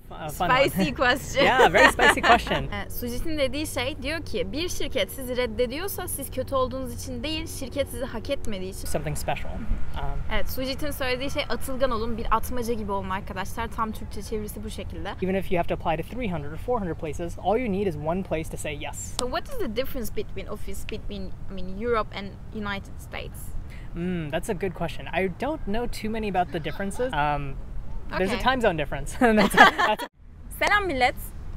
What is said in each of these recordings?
fun Spicy question. Yeah, very spicy question. Sujeeth'in dediği şey, diyor ki bir şirket sizi reddediyorsa siz kötü olduğunuz için değil, şirket sizi hak etmediği için. Something special. Evet, Sujeeth'in söylediği şey atılgan olun, bir atmaca gibi olun arkadaşlar. Tam Türkçe çevirisi bu şekilde. Even if you have to apply to 300 or 400 places, all you need is one place to say yes. So what is the difference between Europe and United States? That's a good question. I don't know too many about the differences. There's a Okay. time zone difference. Selam millet,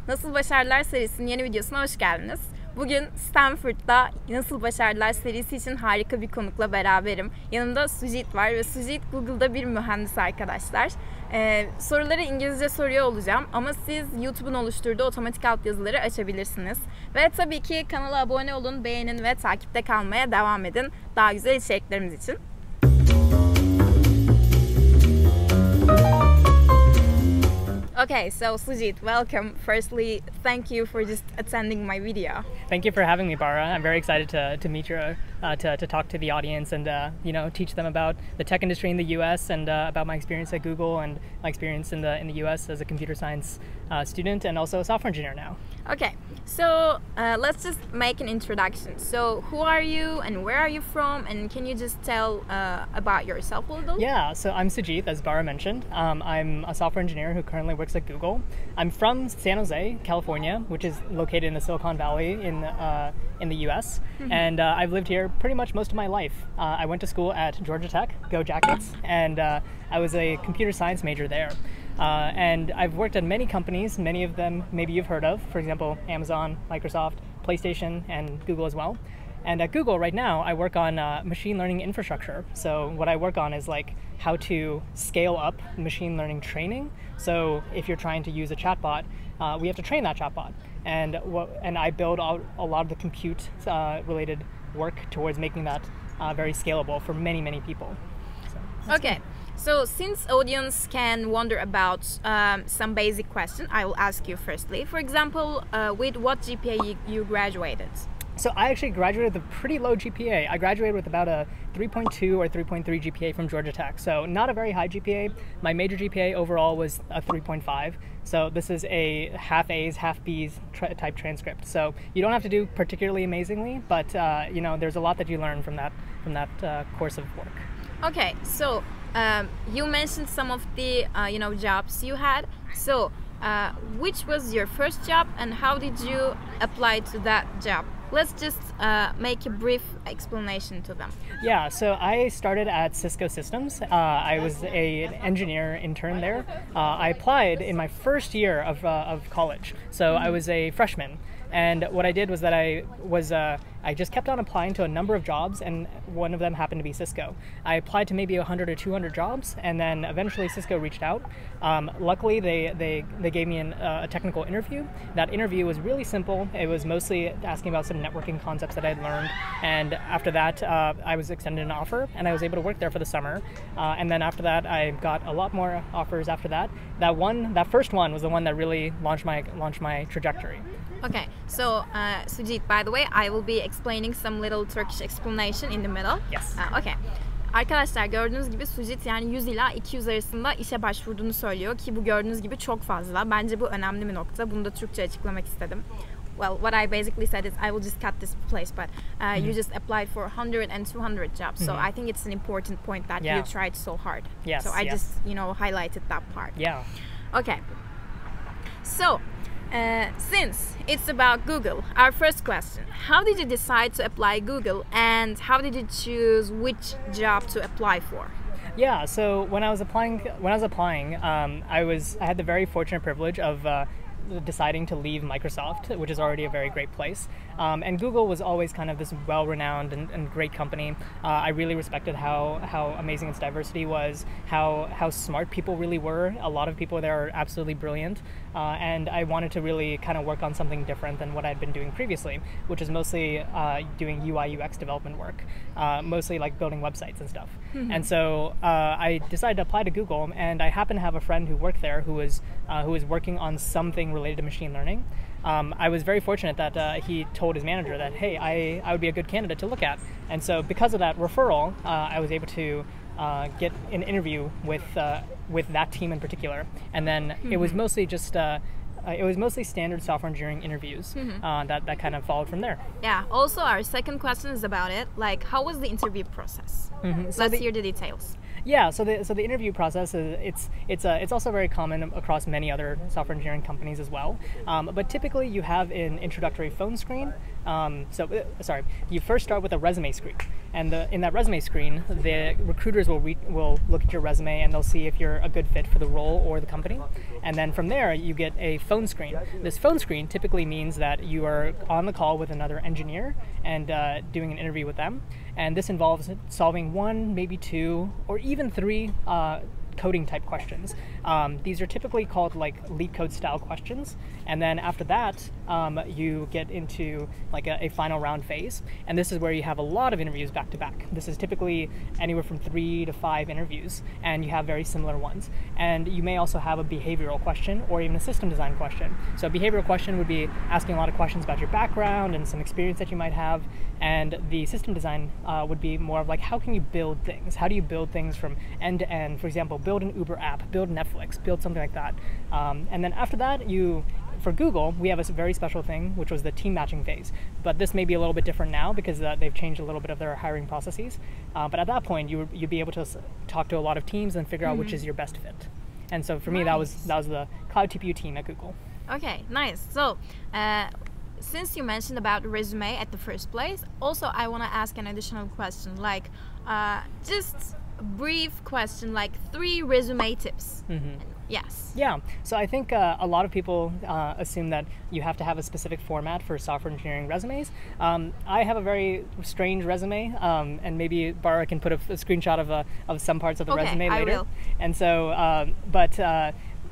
Nasıl Başardılar serisinin yeni videosuna hoş geldiniz. Bugün Stanford'da Nasıl Başardılar serisi için harika bir konukla beraberim. Yanımda Sujeeth var ve Sujeeth Google'da bir mühendis arkadaşlar. Soruları İngilizce soruyor olacağım ama siz YouTube'un oluşturduğu otomatik altyazıları açabilirsiniz. Ve tabii ki kanala abone olun, beğenin ve takipte kalmaya devam edin daha güzel içeriklerimiz için. Okay, so Sujeeth, welcome. Firstly, thank you for just attending my video. Thank you for having me, Bara. I'm very excited to meet your to talk to the audience and teach them about the tech industry in the U.S. and about my experience at Google and my experience in the U.S. as a computer science student and also a software engineer now. Okay, so let's just make an introduction. So who are you and where are you from, and can you just tell about yourself a little? Yeah, so I'm Sujeeth, as Bara mentioned. I'm a software engineer who currently works at Google. I'm from San Jose, California, which is located in the Silicon Valley in the U.S. And I've lived here pretty much most of my life. I went to school at Georgia Tech, go Jackets, and I was a computer science major there. And I've worked at many companies, many of them maybe you've heard of, for example, Amazon, Microsoft, PlayStation, and Google as well. And at Google right now, I work on machine learning infrastructure. So what I work on is like how to scale up machine learning training. So if you're trying to use a chatbot, we have to train that chatbot. And I build out a lot of the compute related work towards making that very scalable for many, many people. So, okay. So since audience can wonder about some basic questions, I will ask you firstly. For example, with what GPA you graduated? So I actually graduated with a pretty low GPA. I graduated with about a 3.2 or 3.3 GPA from Georgia Tech. So not a very high GPA. My major GPA overall was a 3.5. So this is a half A's, half B's type transcript. So you don't have to do particularly amazingly, but there's a lot that you learn from that course of work. Okay, so you mentioned some of the jobs you had. So which was your first job and how did you apply to that job? Let's just make a brief explanation to them. Yeah, so I started at Cisco Systems. I was an engineer intern there. I applied in my first year of college, so I was a freshman. And what I did was that I just kept on applying to a number of jobs, and one of them happened to be Cisco. I applied to maybe 100 or 200 jobs, and then eventually Cisco reached out. Luckily, they gave me a technical interview. That interview was really simple. It was mostly asking about some networking concepts that I'd learned, and after that, I was extended an offer, and I was able to work there for the summer. And then after that, I got a lot more offers after that. That first one was the one that really launched my trajectory. Okay, so Sujeeth, by the way, I will be explaining some little Turkish explanation in the middle. Yes. Okay. Arkadaşlar gördüğünüz gibi Sujeeth yani 100 ila 200 arasında işe başvurduğunu söylüyor ki bu gördüğünüz gibi çok fazla. Bence bu önemli bir nokta. Bunu da Türkçe açıklamak istedim. Well, what I basically said is I will just cut this place, but you just applied for 100 and 200 jobs. So I think it's an important point that you tried so hard. Yes. So I just, highlighted that part. Yeah. Okay. So, since it's about Google, our first question: how did you decide to apply Google, and how did you choose which job to apply for? Yeah, so when I was applying, I had the very fortunate privilege of deciding to leave Microsoft, which is already a very great place. And Google was always kind of this well-renowned and great company. I really respected how amazing its diversity was, how smart people really were. A lot of people there are absolutely brilliant. And I wanted to really kind of work on something different than what I'd been doing previously, which is mostly doing UI UX development work, mostly like building websites and stuff. And so I decided to apply to Google, and I happened to have a friend who worked there who was working on something related to machine learning. I was very fortunate that he told his manager that, hey, I would be a good candidate to look at. And so because of that referral, I was able to get an interview with that team in particular, and then it was mostly just standard software engineering interviews that kind of followed from there. Yeah. Also, our second question is about it. Like, how was the interview process? Let's hear the details. Yeah, so the interview process it's also very common across many other software engineering companies as well. But typically you have an introductory phone screen. You first start with a resume screen, and in that resume screen, the recruiters will look at your resume and they'll see if you're a good fit for the role or the company. And then from there, you get a phone screen. This phone screen typically means that you are on the call with another engineer and doing an interview with them. And this involves solving 1, maybe 2, or even 3 coding type questions. These are typically called like leak code style questions. And then after that, you get into like a final round phase. And this is where you have a lot of interviews back to back. This is typically anywhere from 3 to 5 interviews, and you have very similar ones. And you may also have a behavioral question or even a system design question. So a behavioral question would be asking a lot of questions about your background and some experience that you might have. And the system design would be more of like, how can you build things? How do you build things from end to end? For example, build an Uber app, build Netflix, build something like that. And then after that, for Google, we have a very special thing, which was the team matching phase. But this may be a little bit different now because they've changed a little bit of their hiring processes. But at that point, you'd be able to talk to a lot of teams and figure out which is your best fit. And so for me, that was the Cloud TPU team at Google. Okay, nice. So, since you mentioned about resume at the first place, also I want to ask an additional question, like just a brief question, like 3 resume tips. Yes. Yeah. So I think a lot of people assume that you have to have a specific format for software engineering resumes. I have a very strange resume, and maybe Bara can put a screenshot of some parts of the resume later. I will. And so,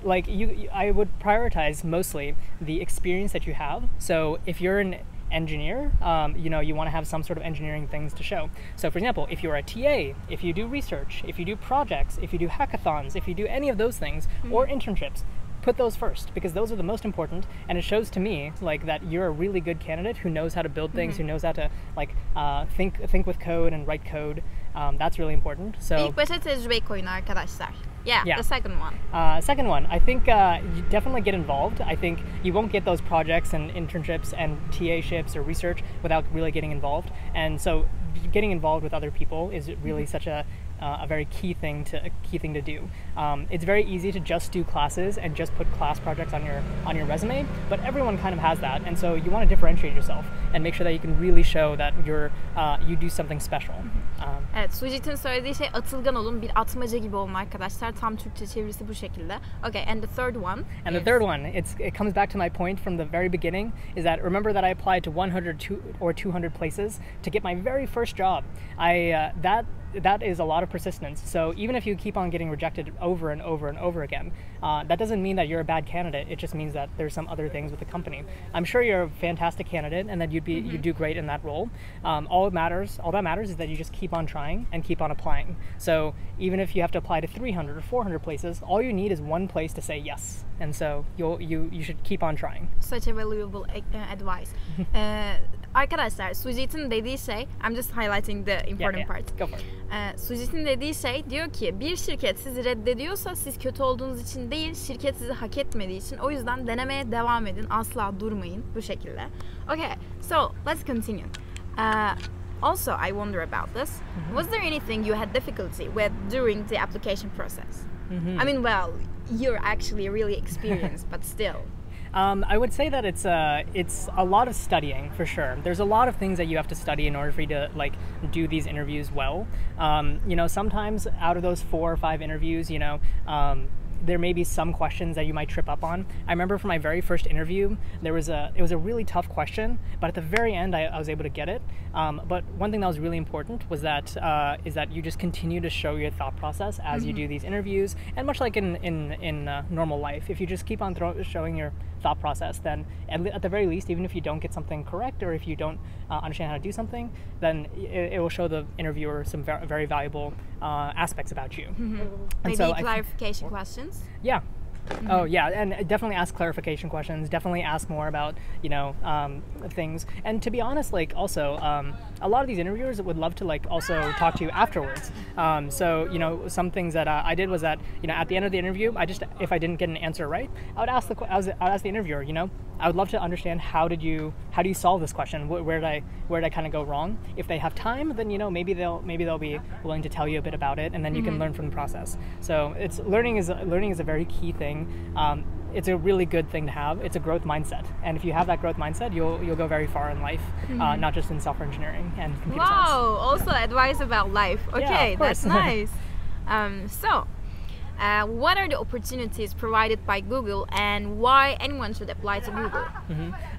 I would prioritize mostly the experience that you have. So if you're an engineer, you want to have some sort of engineering things to show. So for example, if you're a TA, if you do research, if you do projects, if you do hackathons, if you do any of those things, or internships, put those first, because those are the most important, and it shows to me like that you're a really good candidate who knows how to build things, who knows how to think with code and write code. That's really important. So İlk başa tecrübe koyun arkadaşlar. Yeah, the second one. Second one, I think you definitely get involved. I think you won't get those projects and internships and TA-ships or research without really getting involved. And so getting involved with other people is really such a very key thing to do. It's very easy to just do classes and just put class projects on your resume, but everyone kind of has that, and so you want to differentiate yourself and make sure that you can really show that you do something special. Evet, Sujeeth'in söylediği şey atılgan olun, bir atmaca gibi olun arkadaşlar. Tam Türkçe çevirisi bu şekilde. Okay, and the third one. And the third one, it comes back to my point from the very beginning, is that remember that I applied to 100 or 200 places to get my very first job. That is a lot of persistence. So even if you keep on getting rejected over and over and over again, that doesn't mean that you're a bad candidate. It just means that there's some other things with the company. I'm sure you're a fantastic candidate and that you'd do great in that role. All that matters is that you just keep on trying and keep on applying. So even if you have to apply to 300 or 400 places, all you need is one place to say yes. And so you should keep on trying. Such a valuable advice. Arkadaşlar, Sujeeth'in dediği şey, I'm just highlighting the important part. Go for it. Sujeeth'in dediği şey, diyor ki bir şirket sizi reddediyorsa siz kötü olduğunuz için değil, şirket sizi hak etmediği için. O yüzden denemeye devam edin, asla durmayın bu şekilde. Okay, so let's continue. Also, I wonder about this. Was there anything you had difficulty with during the application process? I mean, well, you're actually really experienced, but still. I would say that it's a lot of studying for sure. There's a lot of things that you have to study in order for you to do these interviews well. Sometimes out of those 4 or 5 interviews, there may be some questions that you might trip up on. I remember for my very first interview, it was a really tough question, but at the very end I was able to get it. But one thing that was really important was that you just continue to show your thought process as you do these interviews, and much like in normal life, if you just keep on showing your thought process, then at the very least, even if you don't get something correct or if you don't understand how to do something, then it will show the interviewer some very valuable aspects about you. Maybe clarification questions? Yeah. Oh yeah, and definitely ask clarification questions. Definitely ask more about things. And to be honest, like also a lot of these interviewers would love to like also talk to you afterwards. So some things that I did was that at the end of the interview, if I didn't get an answer right, I would ask the interviewer. I would love to understand how do you solve this question? Where did I kind of go wrong? If they have time, then maybe they'll be willing to tell you a bit about it, and then you can learn from the process. So learning is a very key thing. It's a really good thing to have. It's a growth mindset, and if you have that growth mindset, you'll go very far in life, not just in software engineering and computer science. Wow! Also advice about life. Okay, yeah, that's nice. What are the opportunities provided by Google, and why anyone should apply to Google?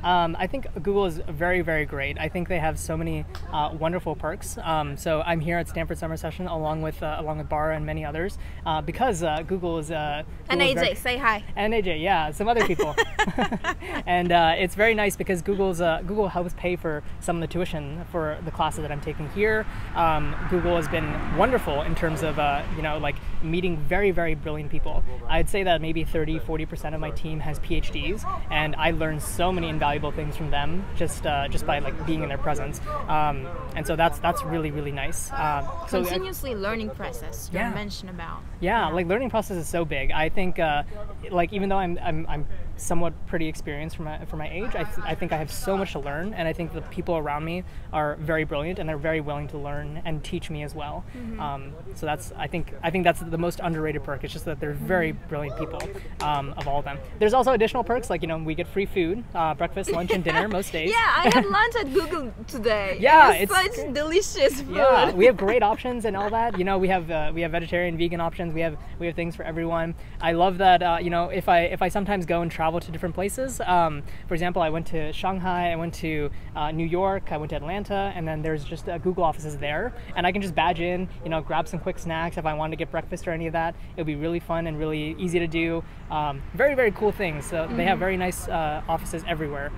I think Google is very, very great. I think they have so many wonderful perks. So I'm here at Stanford Summer Session along with Bara and many others because Google is. And AJ, say hi. And AJ, yeah, some other people. And it's very nice because Google helps pay for some of the tuition for the classes that I'm taking here. Google has been wonderful in terms of like meeting very, very brilliant people. I'd say that maybe 30-40% of my team has PhDs, and I learned so many invaluable things from them just by like being in their presence. And so that's really, really nice. Continuously learning process you mentioned about. Yeah, like learning process is so big. I think like even though I'm somewhat pretty experienced for my age, I think I have so much to learn, and I think the people around me are very brilliant and they're very willing to learn and teach me as well. So I think that's the most underrated perk. It's just that they're very brilliant people, of all of them. There's also additional perks like we get free food, breakfast, lunch, and dinner most days. Yeah, I had lunch at Google today. Yeah, it's such delicious food. Yeah, we have great options and all that. We have vegetarian, vegan options. We have things for everyone. I love that. If I sometimes go and travel to different places. For example, I went to Shanghai, I went to New York, I went to Atlanta, and then there's just Google offices there, and I can just badge in, grab some quick snacks if I wanted to get breakfast or any of that. It would be really fun and really easy to do. Very, very cool things. So they have very nice offices everywhere.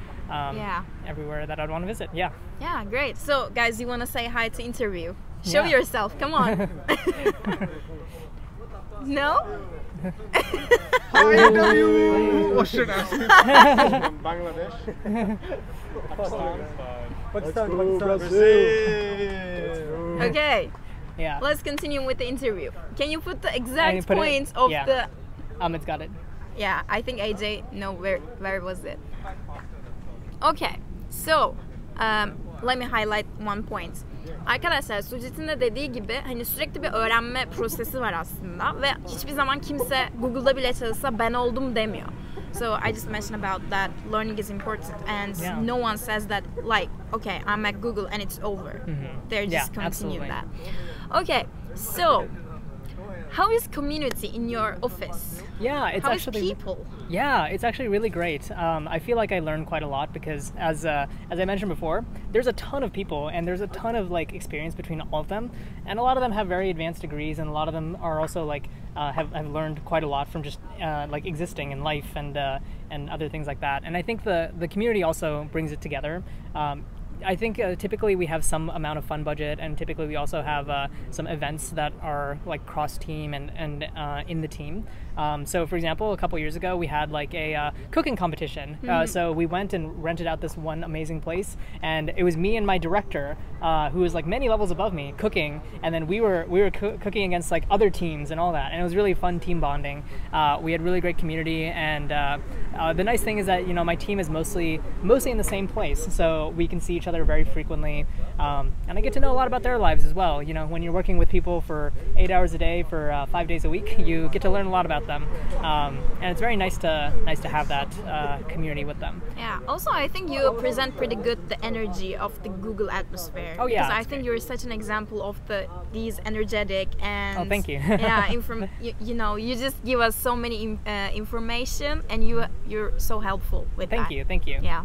Everywhere that I'd want to visit. Yeah. Yeah, great. So guys, you want to say hi to interview? Show yourself. Come on. No? Hi, interview. Ocean Bangladesh. Pakistan. Okay. Yeah. Let's continue with the interview. Can you put the exact points of the? It's got it. Yeah, I think AJ know where was it. Okay. So, let me highlight one point. Arkadaşlar, Sujeeth'in de dediği gibi hani sürekli bir öğrenme prosesi var aslında ve hiçbir zaman kimse Google'da bile çalışsa ben oldum demiyor. So I just mentioned about that learning is important, and no one says that like, okay, I'm at Google and it's over. They're just continue that. Okay, so how is community in your office? Yeah, it's how actually is people? Yeah, it's actually really great. I feel like I learned quite a lot because, as I mentioned before, there's a ton of people and there's a ton of like experience between all of them, and a lot of them have very advanced degrees, and a lot of them are also like have learned quite a lot from just like existing in life and other things like that. And I think the community also brings it together. I think typically we have some amount of fund budget, and typically we also have some events that are like cross-team and in the team. So for example, a couple years ago we had like a cooking competition. So we went and rented out this one amazing place, and it was me and my director, who was like many levels above me, cooking, and then we were cooking against like other teams and all that, and it was really fun team bonding. We had really great community, and the nice thing is that my team is mostly in the same place, so we can see each other very frequently, and I get to know a lot about their lives as well. When you're working with people for 8 hours a day for 5 days a week, you get to learn a lot about them, and it's very nice to have that community with them. Yeah. Also, I think you present pretty good the energy of the Google atmosphere. Oh yeah. Because I think you're such an example of these energetic and. Oh, thank you. Yeah. You just give us so many information, and you're so helpful with that. Thank you. Yeah.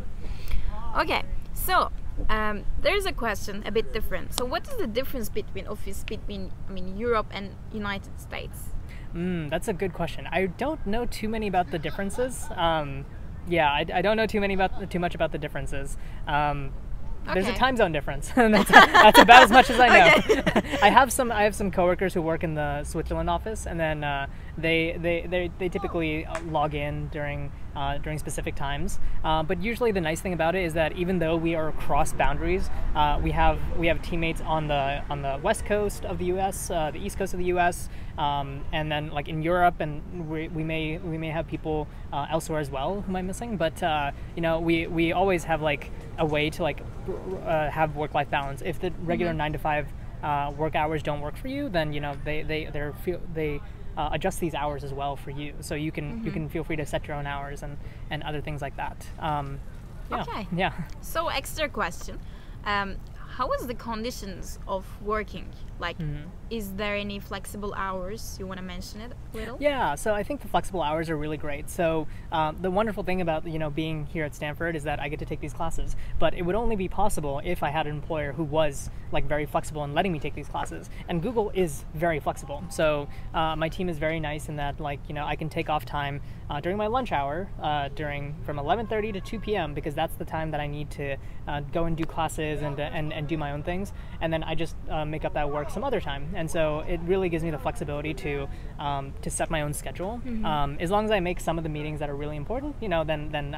Okay. So. There's a question a bit different. So what is the difference between Europe and United States? That's a good question. I don't know too many about the differences. I don't know too much about the differences. There's a Okay. time zone difference. That's about as much as I know. Okay. I have some coworkers who work in the Switzerland office, and then they typically log in during specific times. But usually the nice thing about it is that even though we are across boundaries, we have teammates on the west coast of the U.S., the east coast of the U.S., and then like in Europe, and we may have people elsewhere as well whom I'm missing. But we always have like a way to like have work-life balance. If the regular 9 to 5 work hours don't work for you, then they adjust these hours as well for you, so you can feel free to set your own hours and other things like that. Okay. Yeah. So extra question, how is the conditions of working? Like, is there any flexible hours? You want to mention it a little? Yeah, so I think the flexible hours are really great. So the wonderful thing about being here at Stanford is that I get to take these classes, but it would only be possible if I had an employer who was like very flexible in letting me take these classes. And Google is very flexible. So my team is very nice in that I can take off time during my lunch hour from 11:30 to 2 p.m. because that's the time that I need to go and do classes and do my own things, and then I just make up that work some other time. And so it really gives me the flexibility to set my own schedule. As long as I make some of the meetings that are really important, then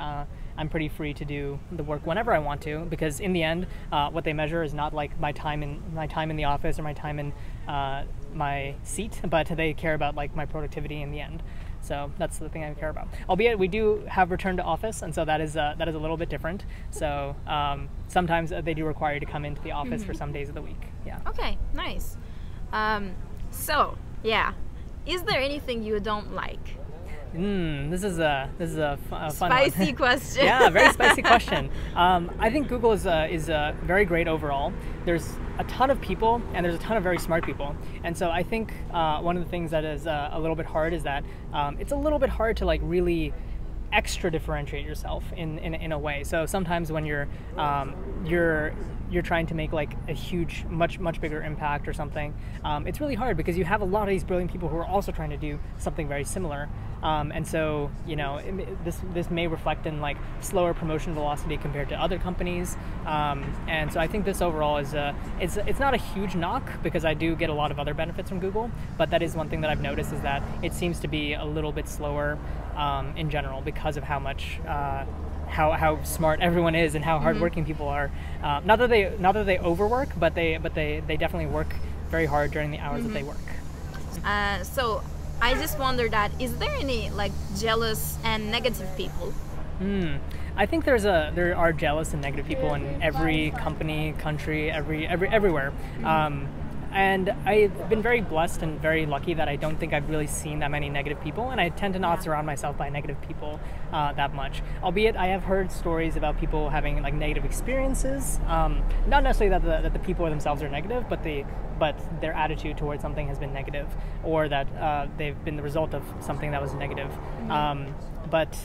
I'm pretty free to do the work whenever I want to, because in the end, what they measure is not like my time in the office or my time in my seat, but they care about like my productivity in the end. So that's the thing I care about. Albeit we do have return to office, and so that is a little bit different. So sometimes they do require you to come into the office for some days of the week. Yeah. Okay, nice. So yeah, is there anything you don't like? This is a fun Spicy one. question. Yeah, very spicy question. I think Google is very great overall. There's a ton of people, and there's a ton of very smart people. And so I think one of the things that is a little bit hard is that it's a little bit hard to like really extra differentiate yourself in a way. So sometimes when you're trying to make like a huge, much bigger impact or something, it's really hard because you have a lot of these brilliant people who are also trying to do something very similar. And so this may reflect in like slower promotion velocity compared to other companies. And so I think this overall is it's not a huge knock because I do get a lot of other benefits from Google, but that is one thing that I've noticed is that it seems to be a little bit slower in general because of how much how smart everyone is and how hardworking people are. Not that they overwork, but they definitely work very hard during the hours that they work. So I just wonder that, is there any like jealous and negative people? I think there are jealous and negative people in every company, country, everywhere. And I've been very blessed and very lucky that I don't think I've really seen that many negative people, and I tend to not surround myself by negative people that much. Albeit I have heard stories about people having like negative experiences. Not necessarily that the people themselves are negative, but their attitude towards something has been negative, or that they've been the result of something that was negative. But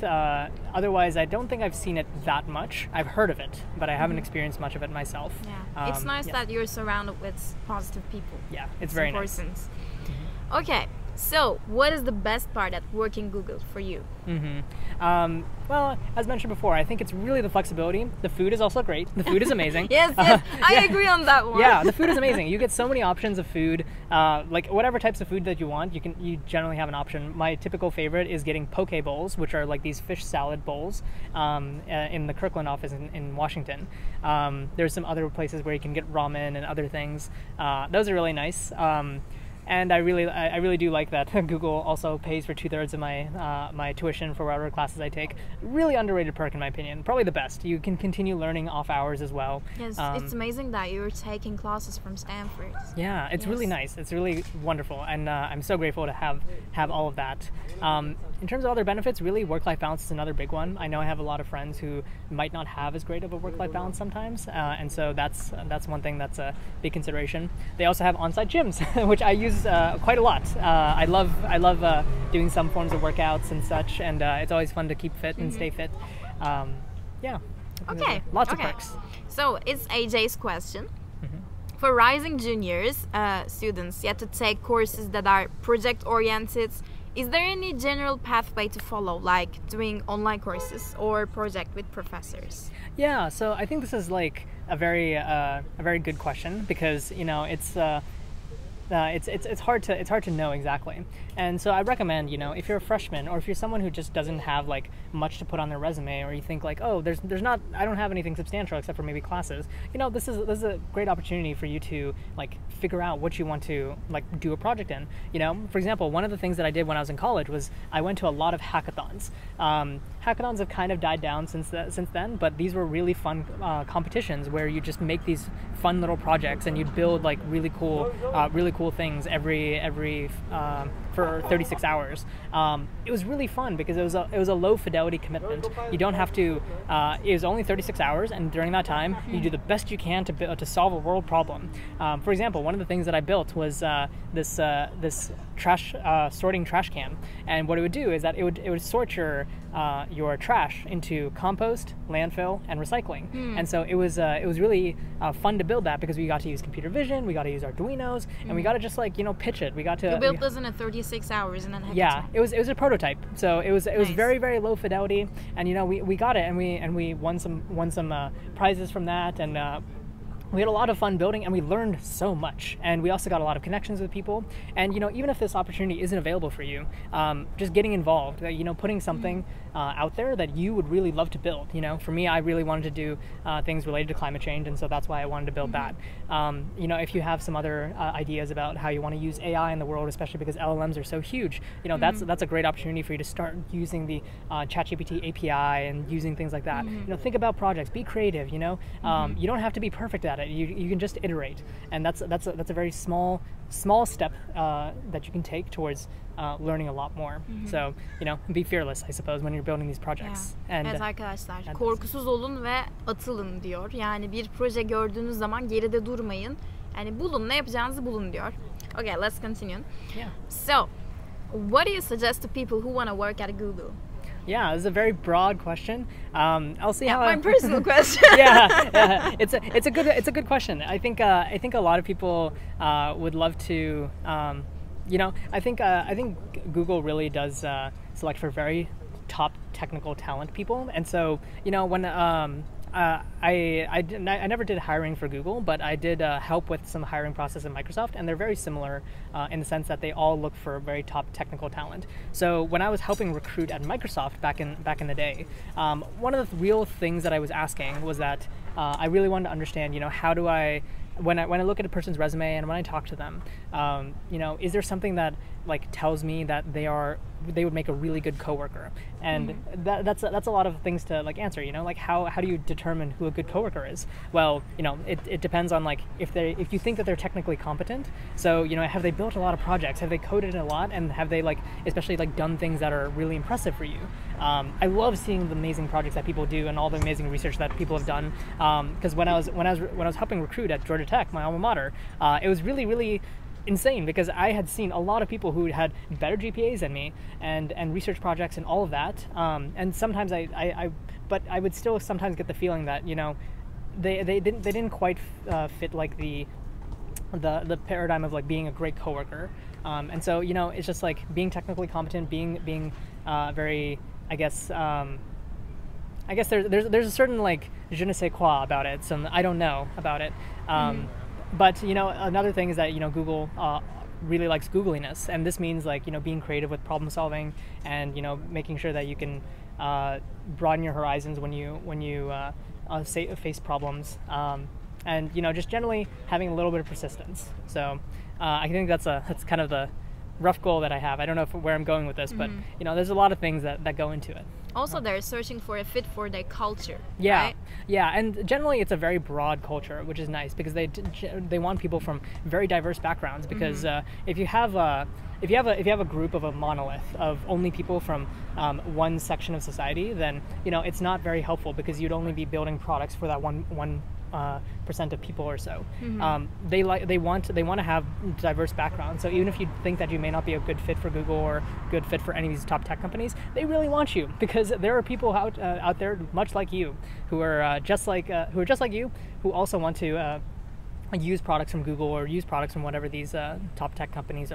otherwise, I don't think I've seen it that much. I've heard of it, but I haven't experienced much of it myself. Yeah, it's nice that you're surrounded with positive people. Yeah, it's very important. nice. Okay, so what is the best part at working Google for you? Well, as mentioned before, I think it's really the flexibility. The food is also great. The food is amazing. Yes, I agree on that one. Yeah, the food is amazing. You get so many options of food. Like whatever types of food that you want, you generally have an option. My typical favorite is getting poke bowls, which are like these fish salad bowls in the Kirkland office in Washington. There's some other places where you can get ramen and other things. Those are really nice. And I really do like that Google also pays for 2/3 of my tuition for whatever classes I take. Really underrated perk in my opinion. Probably the best. You can continue learning off hours as well. Yes, it's amazing that you're taking classes from Stanford. Yeah, it's really nice. It's really wonderful, and I'm so grateful to have all of that. In terms of other benefits, really work-life balance is another big one. I know I have a lot of friends who might not have as great of a work-life balance sometimes, and so that's one thing that's a big consideration. They also have on-site gyms, which I use quite a lot. I love doing some forms of workouts and such, and it's always fun to keep fit and stay fit. Yeah. Okay. Lots of perks. So it's AJ's question. For rising juniors students yet to take courses that are project-oriented, Is there any general pathway to follow, like doing online courses or project with professors? Yeah, so I think this is like a very good question, because you know it's hard to know exactly. And so I recommend, you know, if you're a freshman or if you're someone who just doesn't have like much to put on their resume, or you think like, oh, I don't have anything substantial except for maybe classes, you know, this is a great opportunity for you to like figure out what you want to like do a project in. You know, for example, one of the things that I did when I was in college was I went to a lot of hackathons. Hackathons have kind of died down since then, but these were really fun competitions where you just make these fun little projects and you'd build like really cool things every for 36 hours. It was really fun because it was a low fidelity commitment. You don't have to. It was only 36 hours, and during that time, you do the best you can to solve a world problem. For example, one of the things that I built was this trash sorting trash can, and what it would do is that it would sort your trash into compost, landfill, and recycling. And so it was really fun to build that because we got to use computer vision, we got to use Arduinos, and we got to just like, you know, pitch it. We got to build this in 36 hours and then it was a prototype, so it was Nice. very low fidelity, and you know we got it, and we won some prizes from that, and we had a lot of fun building, and we learned so much, and we also got a lot of connections with people. And you know, even if this opportunity isn't available for you, just getting involved, you know, putting something out there that you would really love to build. You know, for me, I really wanted to do things related to climate change, and so that's why I wanted to build that. You know, if you have some other ideas about how you want to use AI in the world, especially because LLMs are so huge, you know, that's a great opportunity for you to start using the ChatGPT API and using things like that. You know, think about projects, be creative. You know, you don't have to be perfect at it. You can just iterate, and that's a very small step that you can take towards learning a lot more. So, you know, be fearless, I suppose, when you're building these projects. And evet arkadaşlar, korkusuz olun ve atılın diyor. Yani bir proje gördüğünüz zaman geride durmayın. Yani bulun, ne yapacağınızı bulun diyor. Okay, let's continue. Yeah. So, what do you suggest to people who want to work at Google? Yeah, this is a very broad question. I'll see how. My personal question. yeah, it's a good question. I think a lot of people would love to. You know, I think Google really does select for very top technical talent people, and so you know when I never did hiring for Google, but I did help with some hiring process at Microsoft, and they're very similar in the sense that they all look for very top technical talent. So when I was helping recruit at Microsoft back in the day, one of the real things that I was asking was that I really wanted to understand, you know, how do I, when I look at a person's resume and when I talk to them, you know, is there something that like tells me that they would make a really good coworker? And that's a lot of things to like answer, you know, like how do you determine who a good coworker is? Well, you know, it depends on like if you think that they're technically competent. So, you know, have they built a lot of projects? Have they coded a lot? And have they like especially like done things that are really impressive for you? I love seeing the amazing projects that people do and all the amazing research that people have done. Because when I was helping recruit at Georgia Tech, my alma mater, it was really insane because I had seen a lot of people who had better GPAs than me and research projects and all of that. And sometimes but I would still sometimes get the feeling that, you know, they didn't quite fit like the paradigm of like being a great coworker. And so, you know, it's just like being technically competent, being very, I guess there's a certain like je ne sais quoi about it. Some I don't know about it. But, you know, another thing is that, you know, Google really likes Googliness, and this means like, you know, being creative with problem solving and, you know, making sure that you can broaden your horizons when you face problems, and, you know, just generally having a little bit of persistence. So I think that's kind of the rough goal that I have. I don't know where I'm going with this, but, you know, there's a lot of things that go into it. Also, they're searching for a fit for their culture. Yeah, right? Yeah, and generally it's a very broad culture, which is nice because they want people from very diverse backgrounds. Because if you have a group of a monolith of only people from one section of society, then, you know, it's not very helpful because you'd only be building products for that one percent of people or so. They want to have diverse backgrounds. So even if you think that you may not be a good fit for Google or good fit for any of these top tech companies, they really want you because there are people out there much like you who are just like you who also want to use products from Google or use products from whatever these top tech companies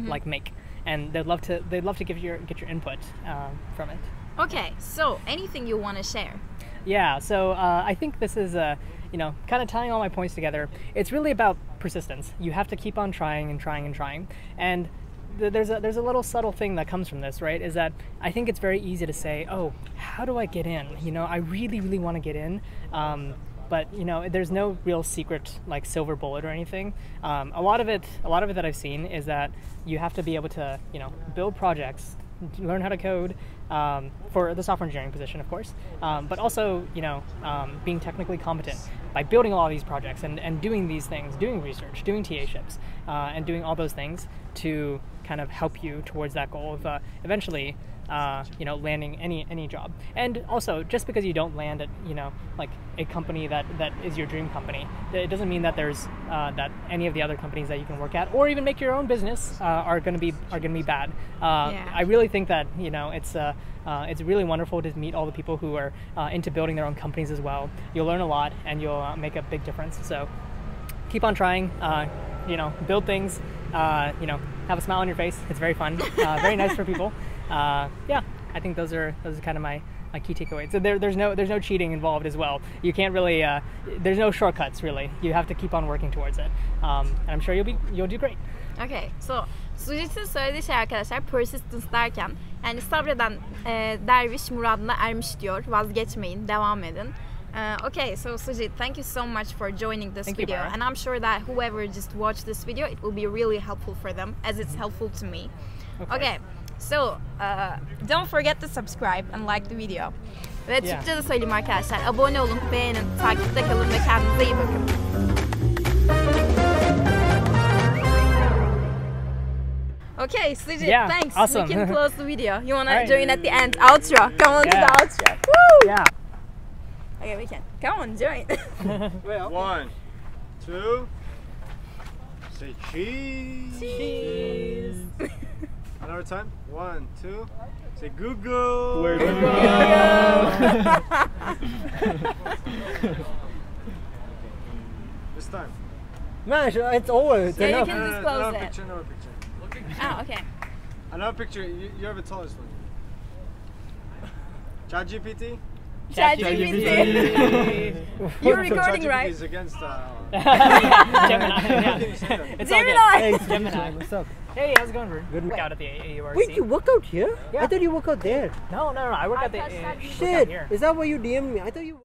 like make. and they'd love to get your input from it. Okay, so anything you want to share? Yeah, so I think this is kind of tying all my points together. It's really about persistence. You have to keep on trying and trying and trying, and there's a little subtle thing that comes from this, right? Is that I think it's very easy to say, oh, how do I get in? I really want to get in, but there's no real secret like silver bullet or anything. A lot of it that I've seen is that you have to be able to build projects, learn how to code for the software engineering position, of course, but also being technically competent by building all these projects and doing these things, doing research, doing TA-ships, and doing all those things to kind of help you towards that goal of eventually landing any job. And also, just because you don't land at like a company that is your dream company, it doesn't mean that there's that any of the other companies that you can work at or even make your own business are going to be bad. I really think that it's really wonderful to meet all the people who are into building their own companies as well. You'll learn a lot and you'll make a big difference. So keep on trying. Build things. Have a smile on your face. It's very fun. Very nice for people. I think those are kind of my key takeaways. So there's no cheating involved as well. You can't really there's no shortcuts really. You have to keep on working towards it. And I'm sure you'll do great. Okay, so Sujeeth'in söylediği şey arkadaşlar persistence derken yani sabreden derviş muradına ermiş diyor. Vazgeçmeyin, devam edin. Okay, so Sujeeth, thank you so much for joining this video, and I'm sure that whoever just watched this video, it will be really helpful for them, as it's helpful to me. Okay, so don't forget to subscribe and like the video. Ve Türkçe de söyleyeyim arkadaşlar, abone olun, beğenin, takipte kalın ve kendinize iyi bakın. Okay, Sujeeth, thanks. Awesome. We can close the video. You wanna join at the end? Outro. Come on to the outro. Woo! Yeah. Okay, we can. Come on, join. 1, 2, say cheese. Cheese. Another time. 1, 2, say Google. Where do Google. This time. Man, it's over. It's Yeah, you enough. can disclose Another it. picture. Another picture. Oh, okay. Another picture. You have the tallest one. ChatGPT. ChatGPT. You're recording, ChatGPT right? is against. Gemini. Yeah. It's all good. Gemini. Hey, Gemini. What's up? Hey, how's it going? Good. Work out at the AURC. Wait, you work out here? Yeah. I thought you work out there. No. I work at the Altyaz work out Shit, here. is that why you DM'd me? I thought you...